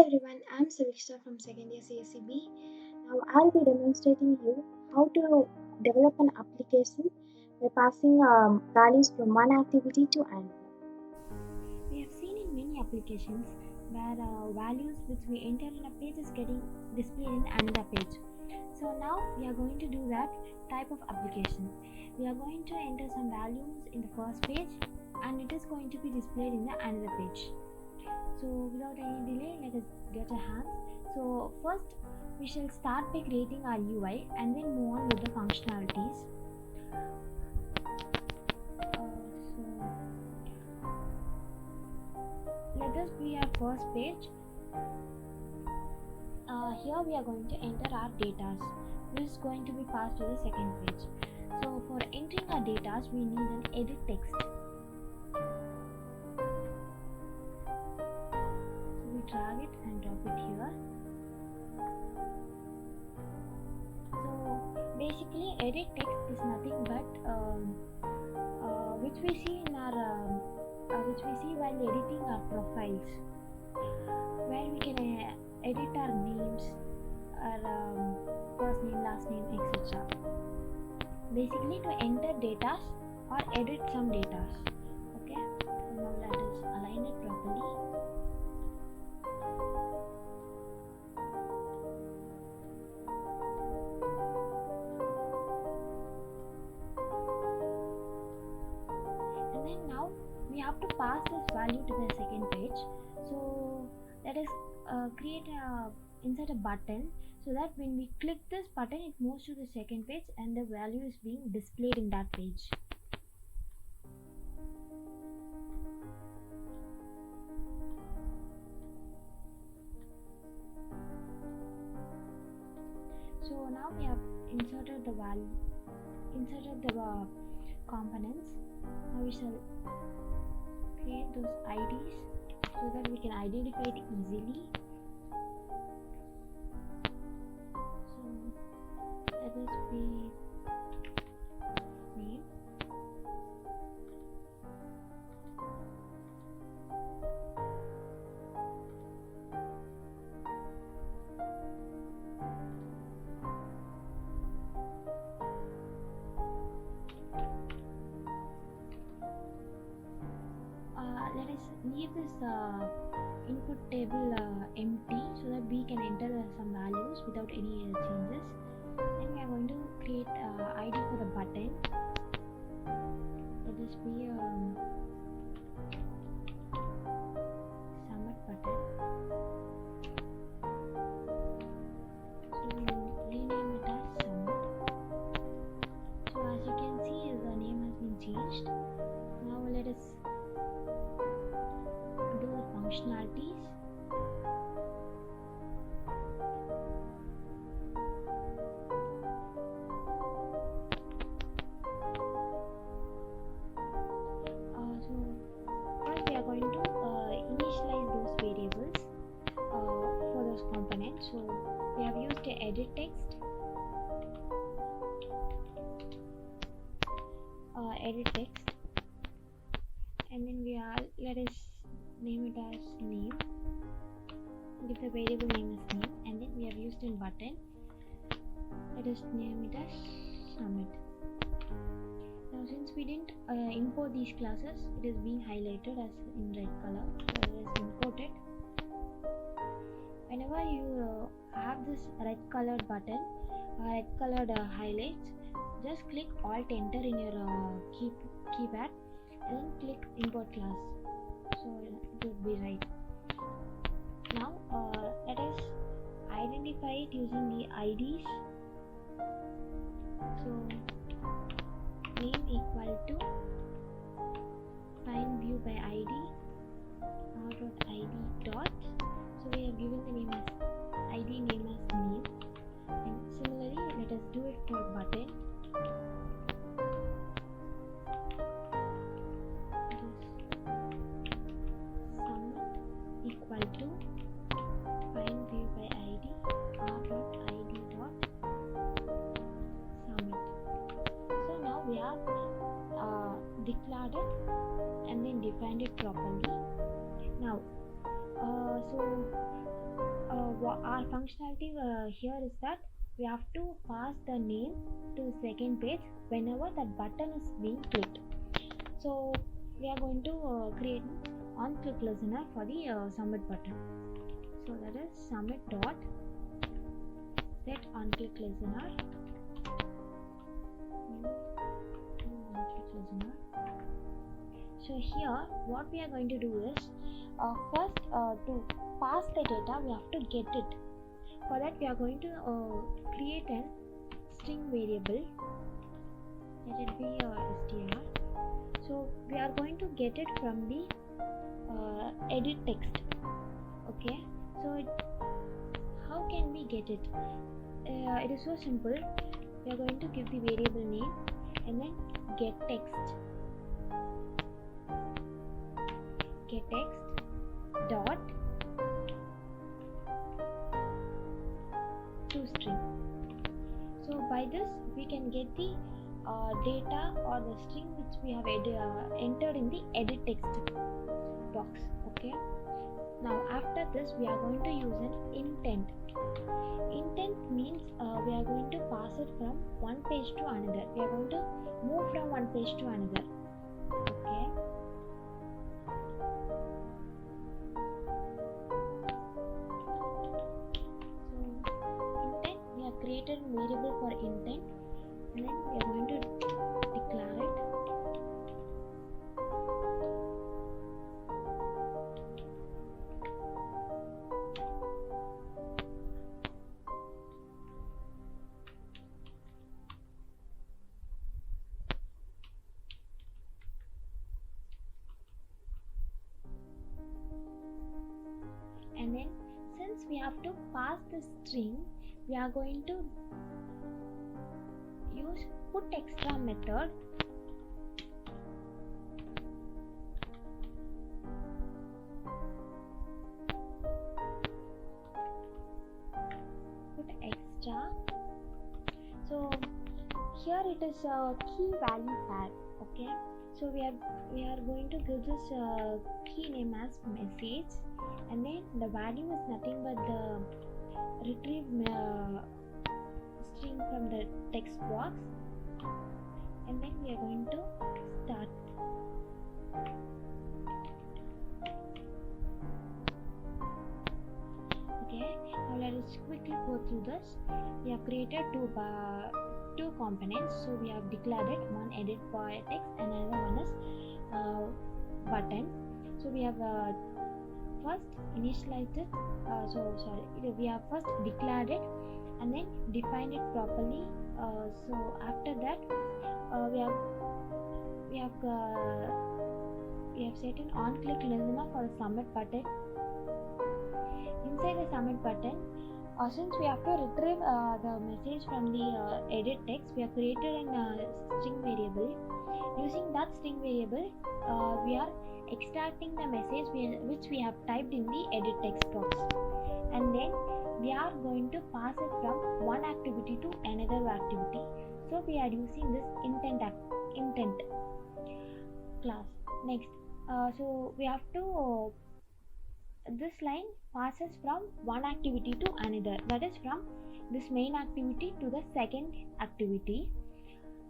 everyone, I'm Saviksha from second year CSCB. Now I'll be demonstrating you how to develop an application by passing values from one activity to another. We have seen in many applications where values which we enter in a page is getting displayed in another page. So now we are going to do that type of application. We are going to enter some values in the first page and it is going to be displayed in the another page. So without any delay, let us get a hands. So first we shall start by creating our UI and then move on with the functionalities. Let us be our first page. Here we are going to enter our data. This is going to be passed to the second page. So for entering our data, we need an edit text. So we drag it and drop it here. So basically, edit text is nothing but which we see in our which we see while editing our profiles, where we can edit our names, our first name, last name, etc. Basically to enter data or edit some data. Okay, so now let us align it properly. And then now we have to pass this value to the second page. So let us insert a button so that when we click this button it moves to the second page and the value is being displayed in that page. So now we have inserted the components. Now we shall create those IDs so that we can identify it easily. So let us be name. Let us leave this input table empty so that we can enter some values without any changes. Then we are going to create ID for the button. Let this be submit button. So we will rename it as submit. So as you can see, the name has been changed. Now let us do the functionalities. So first we are going to initialize those variables for those components. So we have used the edit text, and then let us name it as name. Give the variable name as name, and then we have used in button. Let us name it as submit. Now since we didn't import these classes, it is being highlighted as in red color. So let us import it. Whenever you have this red colored button, red colored highlights, just click Alt Enter in your keypad and then click import class. So it would be right. Now let us identify it using the IDs. So name equal to find view by ID r.id dot. So we have given the name as ID name as name, and similarly let us do it for button. Submit equal to find view by ID r.id dot submit. So now we have declared it and then defined it properly. Now So our functionality here is that we have to pass the name to the second page whenever that button is being clicked. So we are going to create on click listener for the submit button. So that is submit dot set on click listener, new on click listener. So here what we are going to do is first to pass the data we have to get it. For that we are going to create a string variable, let it be str. So we are going to get it from the edit text. Okay, so how can we get it? It is so simple. We are going to give the variable name and then get text dot to string. So by this we can get the data or the string which we have entered in the edit text box. Okay, now after this we are going to use an intent. Intent means we are going to pass it from one page to another. We are going to move from one page to another. Okay, created a variable for intent and then we are going to declare it. And then since we have to pass the string, we are going to use put extra method So here it is a key value pair. Okay, so we are going to give this key name as message, and then the value is nothing but the retrieve string from the text box, and then we are going to start. Okay, now let us quickly go through this. We have created two components. So we have declared it, one edit by text and another one is button. So we have first initialized it. We have first declared it and then defined it properly. So after that we have set an on-click listener for the submit button. Inside the submit button, since we have to retrieve the message from the edit text, we have created a string variable. Using that string variable, we are extracting the message which we have typed in the edit text box, and then we are going to pass it from one activity to another activity. So we are using this intent class. Next, so we have to this line passes from one activity to another, that is from this main activity to the second activity.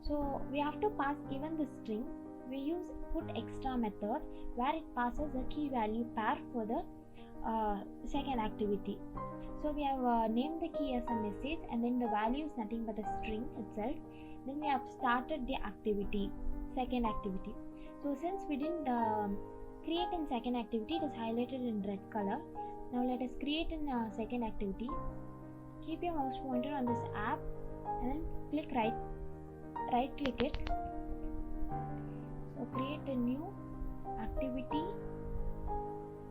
So we have to pass even the string. We use put extra method where it passes a key value pair for the second activity. So we have named the key as a message, and then the value is nothing but a string itself. Then we have started the activity, second activity. So since we didn't create in second activity, it is highlighted in red color. Now let us create in second activity. Keep your mouse pointer on this app and then click right click it. So create a new activity,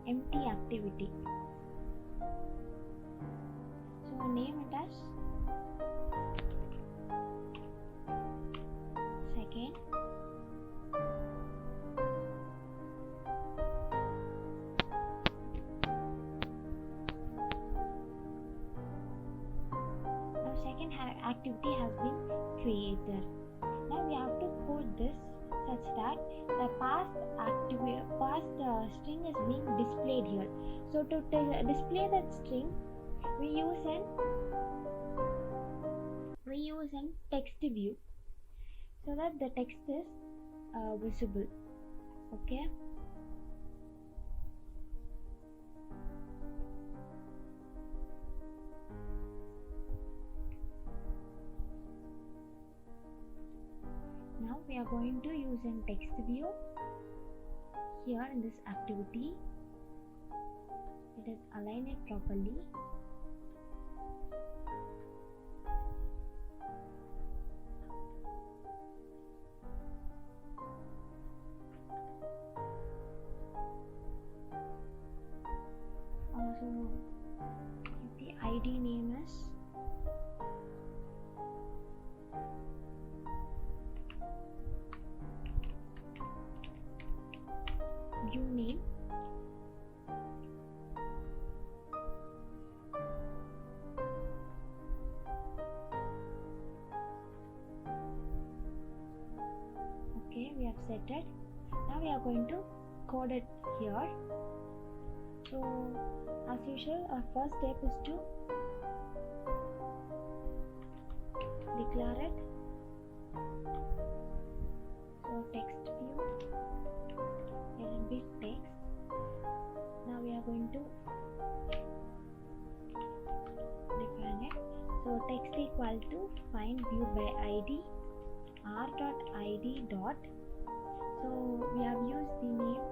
empty activity. So name it as second. Activity has been created. Now we have to put this such that the past string is being displayed here. So to display that string, we use an text view, so that the text is visible. Okay. Now we are going to use an text view here in this activity. Let us align it properly. Also, the ID name is view name. Okay, we have set it. Now we are going to code it here. So as usual, our first step is to declare it. So text view, let it be text. Now we are going to define it. So text equal to find view by id r.id dot. So we have used the name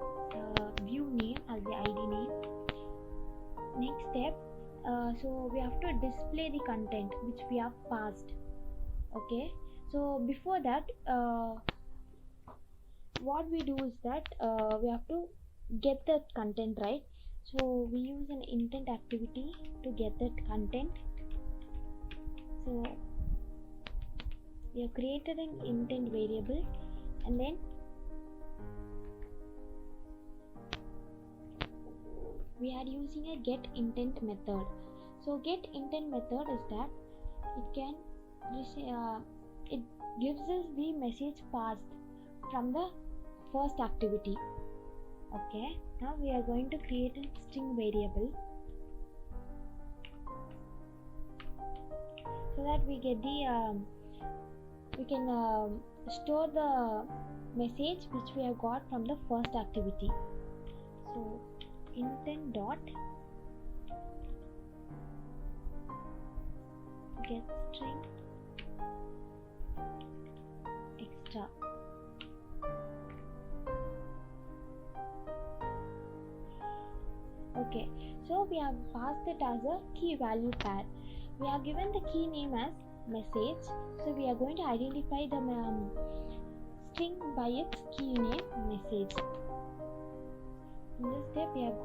view name as the id name. Next step, so we have to display the content which we have passed. Okay, so before that, what we do is that we have to get the content, right? So we use an intent activity to get that content. So we have created an intent variable, and then we are using a get intent method. So get intent method is that it gives us the message passed from the first activity. Okay, now we are going to create a string variable so that we get the we can store the message which we have got from the first activity. So intent dot get string extra. Okay, so we have passed it as a key value pair. We have given the key name as message, so we are going to identify the string by its key name message. In this step, we have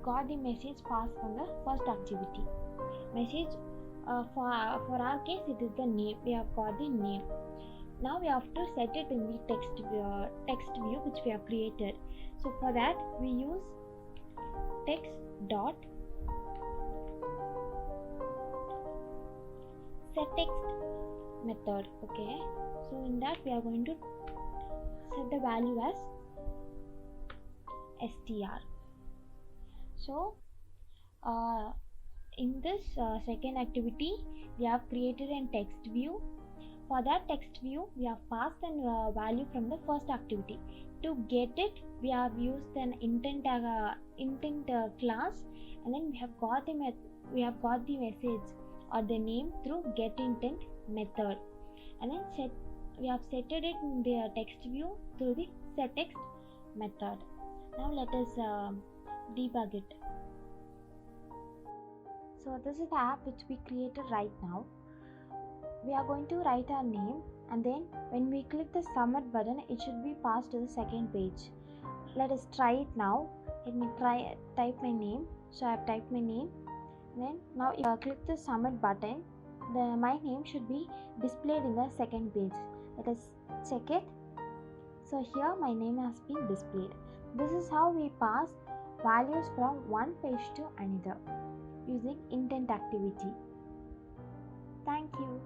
got the message passed from the first activity. Message for our case, it is the name. We have got the name. Now we have to set it in the text view which we have created. So for that, we use text dot setText method. Okay, so in that we are going to set the value as str. So in this second activity, we have created a text view. For that text view, we have passed a value from the first activity. To get it, we have used an intent class, and then we have got the message or the name through getIntent method, and then we have set it in the text view through the setText method. Now let us debug it. So this is the app which we created right now. We are going to write our name, and then when we click the submit button, it should be passed to the second page. Let us try it now. Let me type my name. So I have typed my name. Then now if I click the submit button, my name should be displayed in the second page. Let us check it. So here my name has been displayed. This is how we pass values from one page to another using intent activity. Thank you.